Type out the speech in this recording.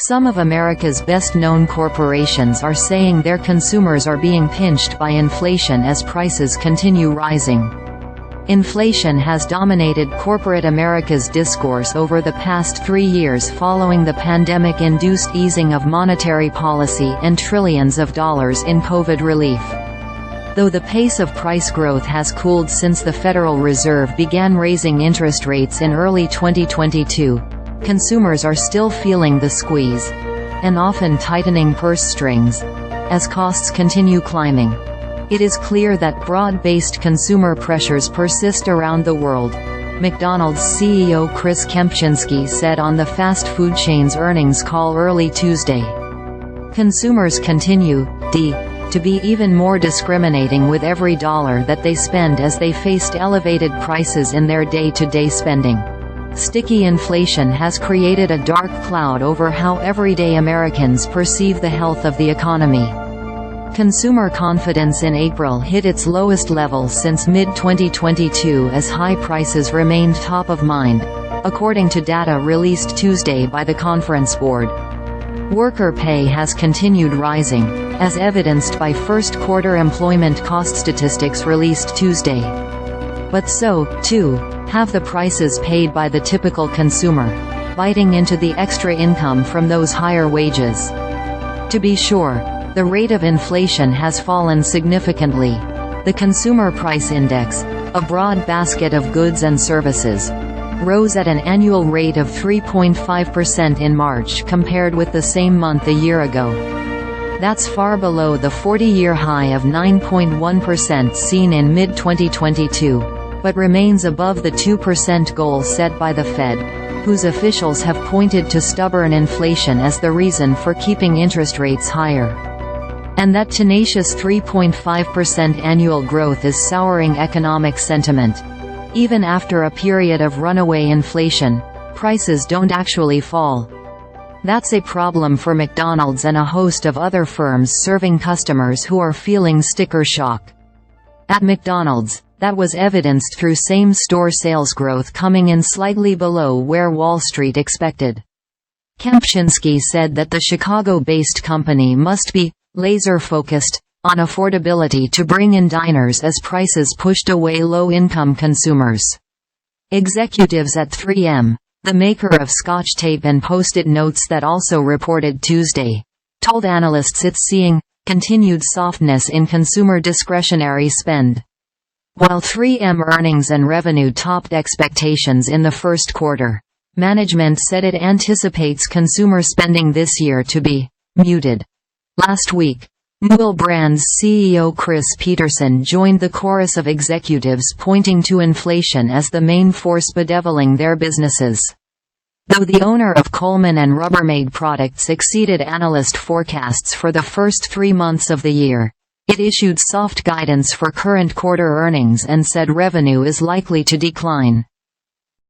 Some of America's best-known corporations are saying their consumers are being pinched by inflation as prices continue rising. Inflation has dominated corporate America's discourse over the past 3 years following the pandemic-induced easing of monetary policy and trillions of dollars in COVID relief. Though the pace of price growth has cooled since the Federal Reserve began raising interest rates in early 2022, consumers are still feeling the squeeze, and often tightening purse strings, as costs continue climbing. It is clear that broad-based consumer pressures persist around the world, McDonald's CEO Chris Kempczinski said on the fast food chain's earnings call early Tuesday. Consumers continue to be even more discriminating with every dollar that they spend as they faced elevated prices in their day-to-day spending. Sticky inflation has created a dark cloud over how everyday Americans perceive the health of the economy. Consumer confidence in April hit its lowest level since mid-2022 as high prices remained top of mind, according to data released Tuesday by the Conference Board. Worker pay has continued rising, as evidenced by first-quarter employment cost statistics released Tuesday. But so, too, have the prices paid by the typical consumer, biting into the extra income from those higher wages. To be sure, the rate of inflation has fallen significantly. The Consumer Price Index, a broad basket of goods and services, rose at an annual rate of 3.5% in March compared with the same month a year ago. That's far below the 40-year high of 9.1% seen in mid-2022. But remains above the 2% goal set by the Fed, whose officials have pointed to stubborn inflation as the reason for keeping interest rates higher. And that tenacious 3.5% annual growth is souring economic sentiment. Even after a period of runaway inflation, prices don't actually fall. That's a problem for McDonald's and a host of other firms serving customers who are feeling sticker shock. At McDonald's, that was evidenced through same-store sales growth coming in slightly below where Wall Street expected. Kempczinski said that the Chicago-based company must be laser-focused on affordability to bring in diners as prices pushed away low-income consumers. Executives at 3M, the maker of Scotch tape and Post-it notes that also reported Tuesday, told analysts it's seeing continued softness in consumer discretionary spend. While 3M earnings and revenue topped expectations in the first quarter, management said it anticipates consumer spending this year to be muted. Last week, Newell Brands CEO Chris Peterson joined the chorus of executives pointing to inflation as the main force bedeviling their businesses. Though the owner of Coleman and Rubbermaid products exceeded analyst forecasts for the first 3 months of the year, it issued soft guidance for current quarter earnings and said revenue is likely to decline.